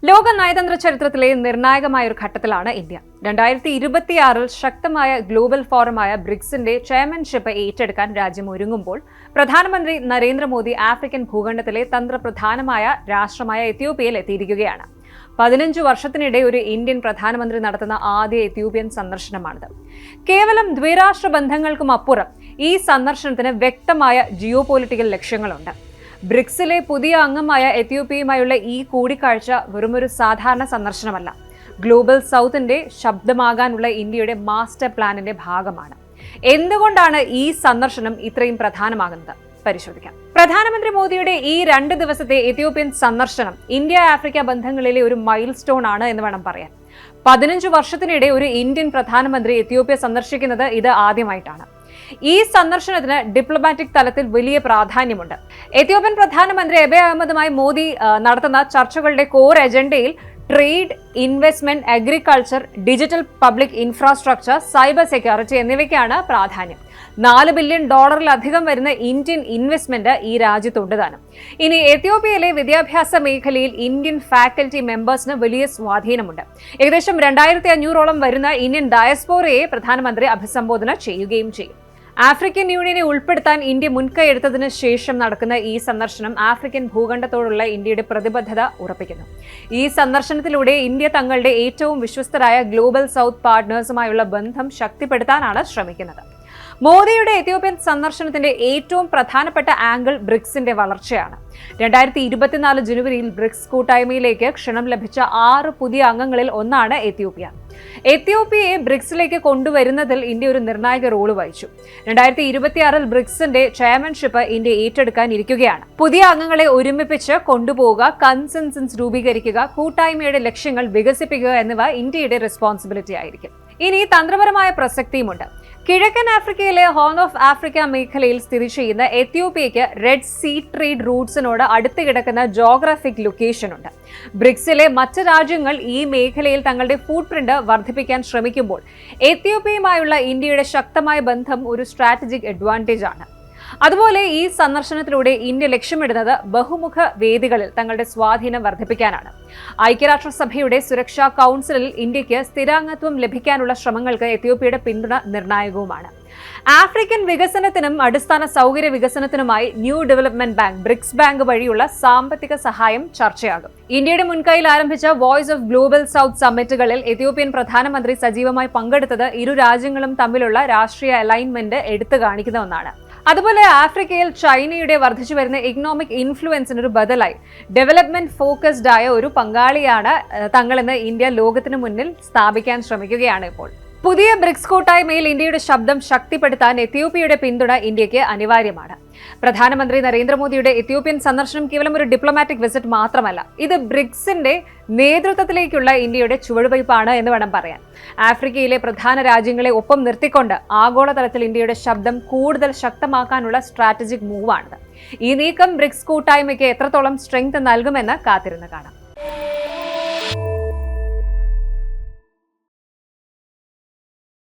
ലോക നയതന്ത്ര ചരിത്രത്തിലെ നിർണായകമായ ഒരു ഘട്ടത്തിലാണ് ഇന്ത്യ. 2026 ശക്തമായ ഗ്ലോബൽ ഫോറമായ ബ്രിക്സിന്റെ ചെയർമാൻഷിപ്പ് ഏറ്റെടുക്കാൻ രാജ്യം ഒരുങ്ങുമ്പോൾ പ്രധാനമന്ത്രി നരേന്ദ്രമോദി ആഫ്രിക്കൻ ഭൂഖണ്ഡത്തിലെ തന്ത്രപ്രധാനമായ രാഷ്ട്രമായ എത്യോപ്യയിൽ എത്തിയിരിക്കുകയാണ്. 15 വർഷത്തിനിടെ ഒരു ഇന്ത്യൻ പ്രധാനമന്ത്രി നടത്തുന്ന ആദ്യ എത്യോപ്യൻ സന്ദർശനമാണിത്. കേവലം ദ്വിരാഷ്ട്ര ബന്ധങ്ങൾക്കും അപ്പുറം ഈ സന്ദർശനത്തിന് വ്യക്തമായ ജിയോ പൊളിറ്റിക്കൽ ലക്ഷ്യങ്ങളുണ്ട്. ബ്രിക്സിലെ പുതിയ അംഗമായ എത്യോപ്യയുമായുള്ള ഈ കൂടിക്കാഴ്ച വെറുമൊരു സാധാരണ സന്ദർശനമല്ല, ഗ്ലോബൽ സൗത്തിന്റെ ശബ്ദമാകാനുള്ള ഇന്ത്യയുടെ മാസ്റ്റർ പ്ലാനിന്റെ ഭാഗമാണ്. എന്തുകൊണ്ടാണ് ഈ സന്ദർശനം ഇത്രയും പ്രധാനമാകുന്നത് പരിശോധിക്കാം. പ്രധാനമന്ത്രി മോദിയുടെ ഈ 2 ദിവസത്തെ എത്യോപ്യൻ സന്ദർശനം ഇന്ത്യ ആഫ്രിക്ക ബന്ധങ്ങളിലെ ഒരു മൈൽ സ്റ്റോൺ ആണ് എന്ന് വേണം പറയാൻ. 15 വർഷത്തിനിടെ ഒരു ഇന്ത്യൻ പ്രധാനമന്ത്രി എത്യോപ്യ സന്ദർശിക്കുന്നത് ഇത് ആദ്യമായിട്ടാണ്. ഈ സന്ദർശനത്തിന് ഡിപ്ലോമാറ്റിക് തലത്തിൽ വലിയ പ്രാധാന്യമുണ്ട്. എത്യോപ്യൻ പ്രധാനമന്ത്രി അബേ അഹമ്മദുമായി മോദി നടത്തുന്ന ചർച്ചകളുടെ കോർ അജണ്ടയിൽ trade, investment, agriculture, digital public infrastructure, cyber security എന്നിവയ്ക്കാണ് പ്രാധാന്യം. $4 ബില്യൺ വരുന്ന ഇന്ത്യൻ ഇൻവെസ്റ്റ്മെന്റ് ഈ രാജ്യത്തുണ്ട് താനും. ഇനി എത്യോപ്യയിലെ വിദ്യാഭ്യാസ മേഖലയിൽ ഇന്ത്യൻ ഫാക്കൽറ്റി മെമ്പേഴ്സിന് വലിയ സ്വാധീനമുണ്ട്. ഏകദേശം 2500ഓളം വരുന്ന ഇന്ത്യൻ ഡയസ്പോറയെ പ്രധാനമന്ത്രി അഭിസംബോധന ചെയ്യുകയും ചെയ്യും. ആഫ്രിക്കൻ യൂണിയനെ ഉൾപ്പെടുത്താൻ ഇന്ത്യ മുൻകൈയെടുത്തതിന് ശേഷം നടക്കുന്ന ഈ സന്ദർശനം ആഫ്രിക്കൻ ഭൂഖണ്ഡത്തോടുള്ള ഇന്ത്യയുടെ പ്രതിബദ്ധത ഉറപ്പിക്കുന്നു. ഈ സന്ദർശനത്തിലൂടെ ഇന്ത്യ തങ്ങളുടെ ഏറ്റവും വിശ്വസ്തരായ ഗ്ലോബൽ സൗത്ത് പാർട്ട്നേഴ്സുമായുള്ള ബന്ധം ശക്തിപ്പെടുത്താനാണ് ശ്രമിക്കുന്നത്. മോദിയുടെ എത്യോപ്യൻ സന്ദർശനത്തിന്റെ ഏറ്റവും പ്രധാനപ്പെട്ട ആംഗിൾ ബ്രിക്സിന്റെ വളർച്ചയാണ്. 2024 ജനുവരിയിൽ ബ്രിക്സ് കൂട്ടായ്മയിലേക്ക് ക്ഷണം ലഭിച്ച 6 പുതിയ അംഗങ്ങളിൽ ഒന്നാണ് എത്യോപ്യ. എത്യോപ്യയെ ബ്രിക്സിലേക്ക് കൊണ്ടുവരുന്നതിൽ ഇന്ത്യ ഒരു നിർണായക റോള് വഹിച്ചു. 2026 ബ്രിക്സിന്റെ ചെയർമാൻഷിപ്പ് ഇന്ത്യ ഏറ്റെടുക്കാൻ ഇരിക്കുകയാണ്. പുതിയ അംഗങ്ങളെ ഒരുമിപ്പിച്ച് കൊണ്ടുപോവുക, കൺസെൻസസ് രൂപീകരിക്കുക, കൂട്ടായ്മയുടെ ലക്ഷ്യങ്ങൾ വികസിപ്പിക്കുക എന്നിവ ഇന്ത്യയുടെ റെസ്പോൺസിബിലിറ്റി ആയിരിക്കും. ഇനി തന്ത്രപരമായ പ്രസക്തിയുമുണ്ട്. കിഴക്കൻ ആഫ്രിക്കയിലെ ഹോൺ ഓഫ് ആഫ്രിക്ക മേഖലയിൽ സ്ഥിതി ചെയ്യുന്ന എത്യോപ്യയ്ക്ക് റെഡ് സീ ട്രേഡ് റൂട്ട്സിനോട് അടുത്ത് കിടക്കുന്ന ജോഗ്രഫിക് ലൊക്കേഷനുണ്ട്. ബ്രിക്സിലെ മറ്റ് രാജ്യങ്ങൾ ഈ മേഖലയിൽ തങ്ങളുടെ ഫുട് പ്രിന്റ് വർദ്ധിപ്പിക്കാൻ ശ്രമിക്കുമ്പോൾ എത്യോപ്യയുമായുള്ള ഇന്ത്യയുടെ ശക്തമായ ബന്ധം ഒരു സ്ട്രാറ്റജിക് അഡ്വാൻറ്റേജ് ആണ്. അതുപോലെ ഈ സന്ദർശനത്തിലൂടെ ഇന്ത്യ ലക്ഷ്യമിടുന്നത് ബഹുമുഖ വേദികളിൽ തങ്ങളുടെ സ്വാധീനം വർദ്ധിപ്പിക്കാനാണ്. ഐക്യരാഷ്ട്രസഭയുടെ സുരക്ഷാ കൗൺസിലിൽ ഇന്ത്യക്ക് സ്ഥിരാംഗത്വം ലഭിക്കാനുള്ള ശ്രമങ്ങൾക്ക് എത്യോപ്യയുടെ പിന്തുണ നിർണായകവുമാണ്. ആഫ്രിക്കൻ വികസനത്തിനും അടിസ്ഥാന സൗകര്യ വികസനത്തിനുമായി new development bank BRICS bank വഴിയുള്ള സാമ്പത്തിക സഹായം ചർച്ചയാകും. ഇന്ത്യയുടെ മുൻകൈയിൽ ആരംഭിച്ച വോയിസ് ഓഫ് ഗ്ലോബൽ സൗത്ത് സമ്മിറ്റുകളിൽ എത്യോപ്യൻ പ്രധാനമന്ത്രി സജീവമായി പങ്കെടുത്തത് ഇരു രാജ്യങ്ങളും തമ്മിലുള്ള രാഷ്ട്രീയ അലൈൻമെന്റ് എടുത്തു കാണിക്കുന്ന ഒന്നാണ്. അതുപോലെ ആഫ്രിക്കയിൽ ചൈനയുടെ വർദ്ധിച്ചു വരുന്ന ഇക്കണോമിക് ഇൻഫ്ലുവൻസിനൊരു ബദലായി ഡെവലപ്മെന്റ് ഫോക്കസ്ഡ് ആയ ഒരു പങ്കാളിയാണ് തങ്ങളെന്ന് ഇന്ത്യ ലോകത്തിന് മുന്നിൽ സ്ഥാപിക്കാൻ ശ്രമിക്കുകയാണ് ഇപ്പോൾ. പുതിയ ബ്രിക്സ് കൂട്ടായ്മയിൽ ഇന്ത്യയുടെ ശബ്ദം ശക്തിപ്പെടുത്താൻ എത്യോപ്യയുടെ പിന്തുണ ഇന്ത്യക്ക് അനിവാര്യമാണ്. പ്രധാനമന്ത്രി നരേന്ദ്രമോദിയുടെ എത്യോപ്യൻ സന്ദർശനം കേവലം ഒരു ഡിപ്ലോമാറ്റിക് വിസിറ്റ് മാത്രമല്ല, ഇത് ബ്രിക്സിന്റെ നേതൃത്വത്തിലേക്കുള്ള ഇന്ത്യയുടെ ചുവടുവയ്പ്പാണ് എന്ന് വേണം പറയാൻ. ആഫ്രിക്കയിലെ പ്രധാന രാജ്യങ്ങളെ ഒപ്പം നിർത്തിക്കൊണ്ട് ആഗോളതലത്തിൽ ഇന്ത്യയുടെ ശബ്ദം കൂടുതൽ ശക്തമാക്കാനുള്ള സ്ട്രാറ്റജിക് മൂവാണിത്. ഈ നീക്കം ബ്രിക്സ് കൂട്ടായ്മയ്ക്ക് എത്രത്തോളം സ്ട്രെങ്ത് നൽകുമെന്ന് കാത്തിരുന്ന് കാണാം.